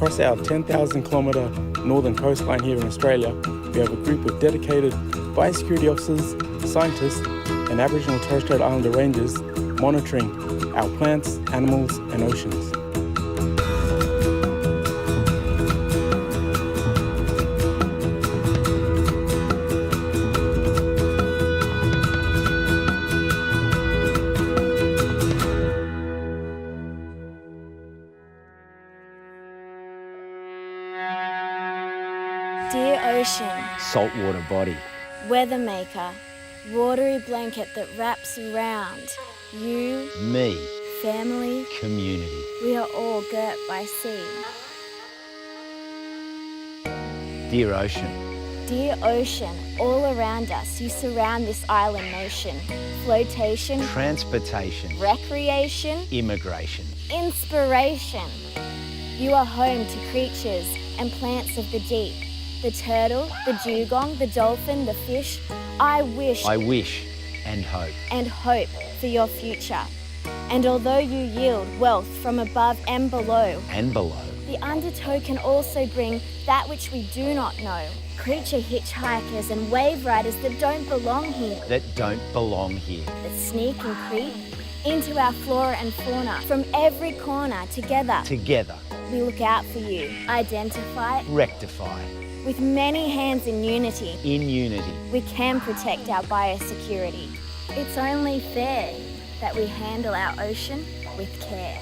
Across our 10,000 kilometre northern coastline here in Australia, we have a group of dedicated biosecurity officers, scientists and Aboriginal and Torres Strait Islander rangers monitoring our plants, animals and oceans. Dear ocean, Saltwater body. weather maker, watery blanket that wraps around you, Me. family, Community. we are all girt by sea. Dear ocean. Dear ocean, all around us, you surround this island nation. Flotation, Transportation. recreation, Immigration. inspiration. You are home to creatures and plants of the deep. The turtle, the dugong, the dolphin, the fish. I wish and hope. and hope for your future. And although you yield wealth from above and below, And below. the undertow can also bring that which we do not know. Creature hitchhikers and wave riders that don't belong here, That don't belong here. that sneak and creep into our flora and fauna. From every corner, together, Together. we look out for you. Identify. Rectify. With many hands in unity, In unity. we can protect our biosecurity. It's only fair that we handle our ocean with care.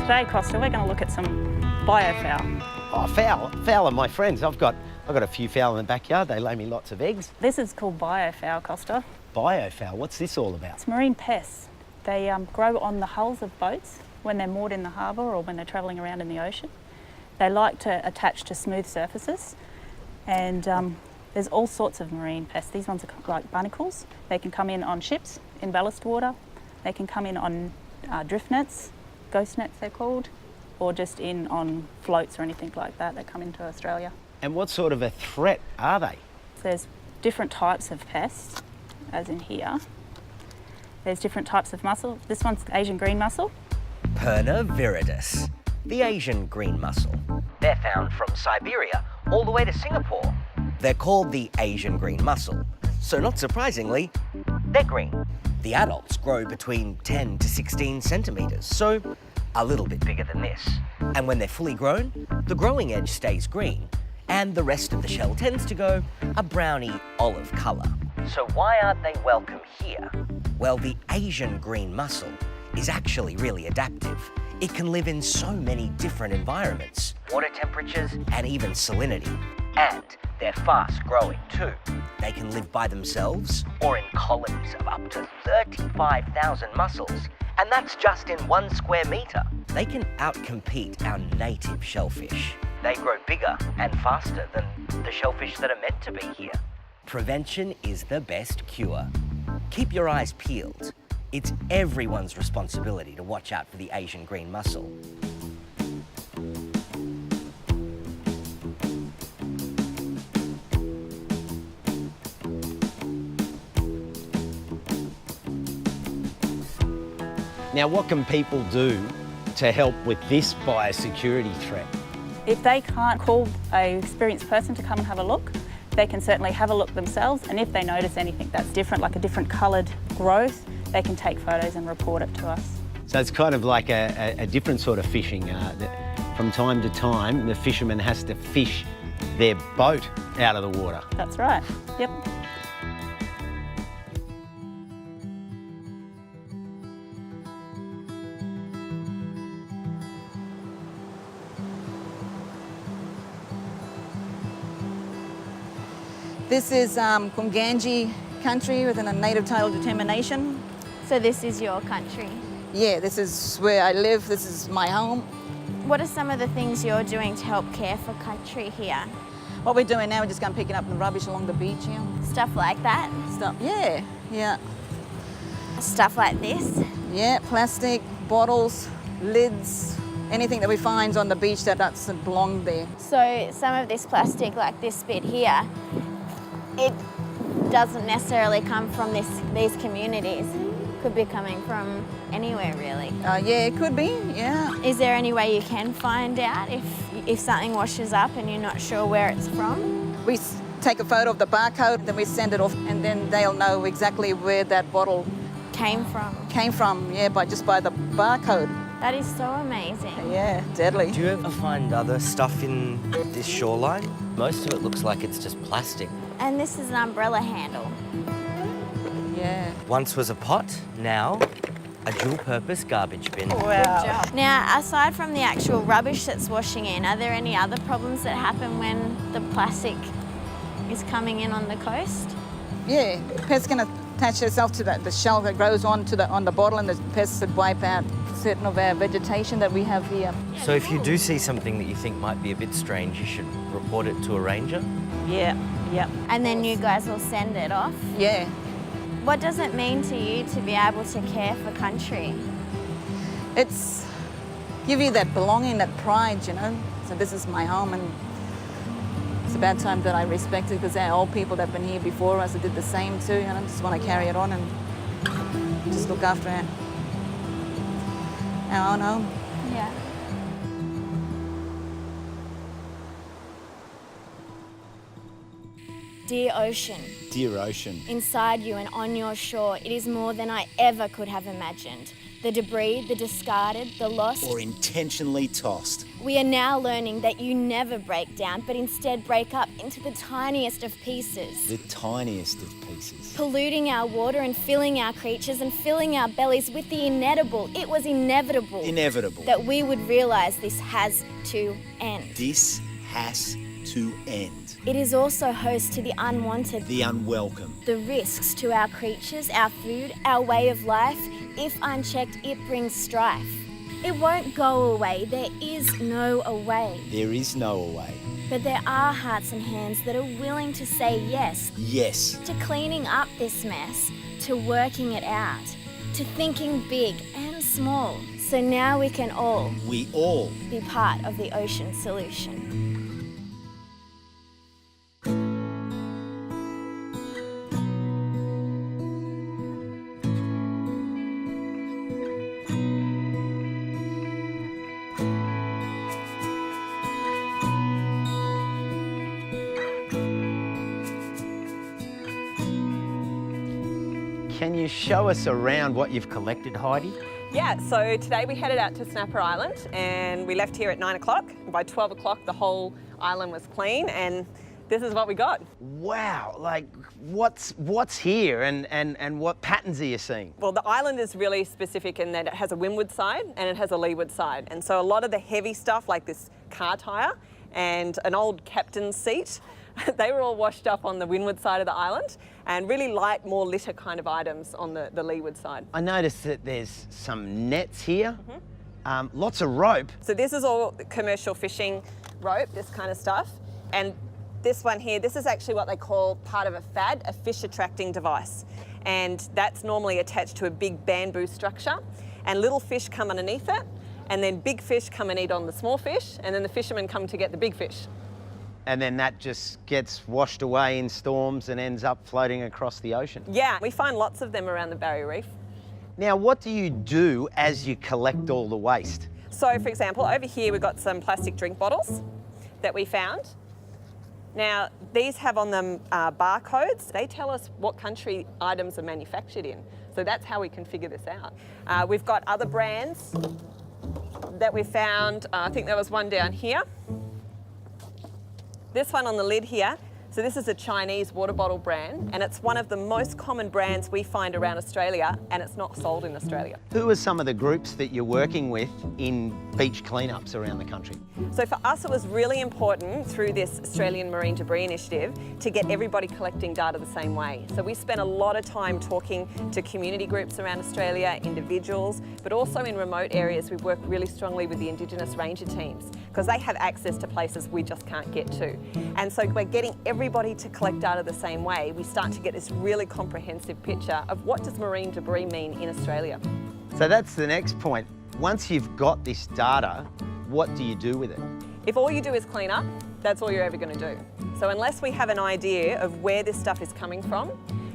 Today, Costa, we're going to look at some biofowl. Oh, fowl are my friends. I've got a few fowl in the backyard. They lay me lots of eggs. This is called biofowl, Costa. Biofowl, what's this all about? It's marine pests. They grow on the hulls of boats when they're moored in the harbour or when they're travelling around in the ocean. They like to attach to smooth surfaces, and there's all sorts of marine pests. These ones are like barnacles. They can come in on ships in ballast water. They can come in on drift nets, ghost nets they're called, or just in on floats or anything like that that come into Australia. And what sort of a threat are they? There's different types of pests, as in here. There's different types of mussel. This one's Asian green mussel. Perna viridis, the Asian green mussel. They're found from Siberia all the way to Singapore. They're called the Asian green mussel, so not surprisingly, they're green. The adults grow between 10 to 16 centimetres, so a little bit bigger than this. And when they're fully grown, the growing edge stays green, and the rest of the shell tends to go a browny olive colour. So why aren't they welcome here? Well, the Asian green mussel is actually really adaptive. It can live in so many different environments, water temperatures and even salinity. And they're fast growing too. They can live by themselves or in colonies of up to 35,000 mussels. And that's just in 1 square metre. They can outcompete our native shellfish. They grow bigger and faster than the shellfish that are meant to be here. Prevention is the best cure. Keep your eyes peeled. It's everyone's responsibility to watch out for the Asian green mussel. Now, what can people do to help with this biosecurity threat? If they can't call an experienced person to come and have a look, they can certainly have a look themselves, and if they notice anything that's different, like a different coloured growth, they can take photos and report it to us. So it's kind of like a different sort of fishing. From time to time, the fisherman has to fish their boat out of the water. That's right, yep. This is Kunganji country within a native title determination. So this is your country? Yeah, this is where I live, this is my home. What are some of the things you're doing to help care for country here? What we're doing now, we're just going picking up the rubbish along the beach here. Stuff like that? Stuff, yeah. Stuff like this? Yeah, plastic, bottles, lids, anything that we find on the beach that doesn't belong there. So some of this plastic, like this bit here, it doesn't necessarily come from these communities. Could be coming from anywhere, really. Yeah, it could be, yeah. Is there any way you can find out if something washes up and you're not sure where it's from? We take a photo of the barcode, then we send it off, and then they'll know exactly where that bottle Came from? yeah, just by the barcode. That is so amazing. Yeah, deadly. Do you ever find other stuff in this shoreline? Most of it looks like it's just plastic. And this is an umbrella handle. Yeah. Once was a pot, now a dual-purpose garbage bin. Wow. Now, aside from the actual rubbish that's washing in, are there any other problems that happen when the plastic is coming in on the coast? Yeah, pests can attach themselves to the shell that grows on the bottle, and the pests that wipe out certain of our vegetation that we have here. So if you do see something that you think might be a bit strange, you should report it to a ranger? Yeah. And then you guys will send it off? Yeah. What does it mean to you to be able to care for country? It's give you that belonging, that pride, you know. So this is my home, and it's about time that I respect it, because there are old people that have been here before us that did the same too, and I just want to carry it on and just look after our own home. Yeah. Dear ocean, Dear ocean, inside you and on your shore, it is more than I ever could have imagined. The debris, the discarded, the lost. or intentionally tossed. We are now learning that you never break down, but instead break up into the tiniest of pieces. The tiniest of pieces. Polluting our water and filling our creatures and filling our bellies with the inedible. It was inevitable. Inevitable. That we would realise this has to end. This has to end. It is also host to the unwanted, The unwelcome. the risks to our creatures, our food, our way of life. If unchecked, it brings strife. It won't go away. There is no away. There is no away. But there are hearts and hands that are willing to say yes Yes. to cleaning up this mess, to working it out, to thinking big and small. So now we can all We all. be part of the ocean solution. Can you show us around what you've collected, Heidi? Yeah, so today we headed out to Snapper Island and we left here at 9 o'clock. By 12 o'clock, the whole island was clean, and this is what we got. Wow, like what's here and what patterns are you seeing? Well, the island is really specific in that it has a windward side and it has a leeward side. And so a lot of the heavy stuff like this car tyre and an old captain's seat, they were all washed up on the windward side of the island, and really light, more litter kind of items on the leeward side. I noticed that there's some nets here, lots of rope. So this is all commercial fishing rope, this kind of stuff. And this one here, this is actually what they call part of a FAD, a fish attracting device. And that's normally attached to a big bamboo structure, and little fish come underneath it, and then big fish come and eat on the small fish, and then the fishermen come to get the big fish. And then that just gets washed away in storms and ends up floating across the ocean. Yeah, we find lots of them around the Barrier Reef. Now, what do you do as you collect all the waste? So for example, over here we've got some plastic drink bottles that we found. Now, these have on them barcodes. They tell us what country items are manufactured in. So that's how we can figure this out. We've got other brands that we found. I think there was one down here. This one on the lid here So this is a Chinese water bottle brand, and it's one of the most common brands we find around Australia, and it's not sold in Australia. Who are some of the groups that you're working with in beach cleanups around the country? So for us, it was really important through this Australian Marine Debris Initiative to get everybody collecting data the same way. So we spent a lot of time talking to community groups around Australia, individuals, but also in remote areas we work really strongly with the Indigenous ranger teams because they have access to places we just can't get to. And so by getting everybody to collect data the same way, we start to get this really comprehensive picture of what does marine debris mean in Australia. So that's the next point. Once you've got this data, what do you do with it? If all you do is clean up, that's all you're ever going to do. So unless we have an idea of where this stuff is coming from,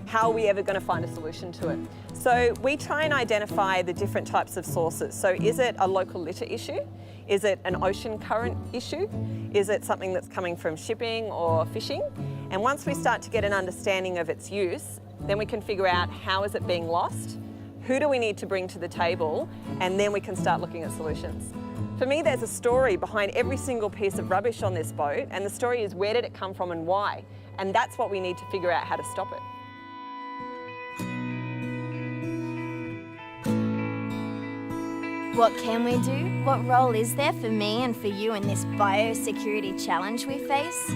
how are we ever going to find a solution to it? So we try and identify the different types of sources. So is it a local litter issue? Is it an ocean current issue? Is it something that's coming from shipping or fishing? And once we start to get an understanding of its use, then we can figure out how is it being lost, who do we need to bring to the table, and then we can start looking at solutions. For me, there's a story behind every single piece of rubbish on this boat, and the story is where did it come from and why? And that's what we need to figure out how to stop it. What can we do? What role is there for me and for you in this biosecurity challenge we face?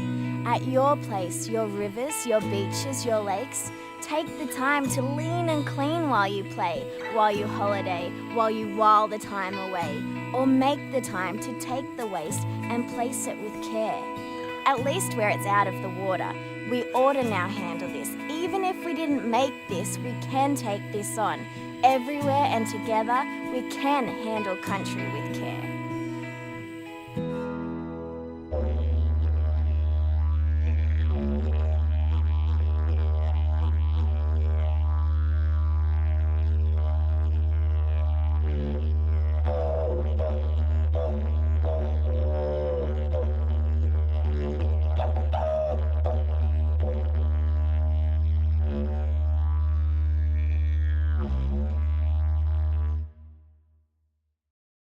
At your place, your rivers, your beaches, your lakes, take the time to lean and clean while you play, while you holiday, while you while the time away. Or make the time to take the waste and place it with care. At least where it's out of the water, we ought to now handle this. Even if we didn't make this, we can take this on. Everywhere and together, we can handle country with care.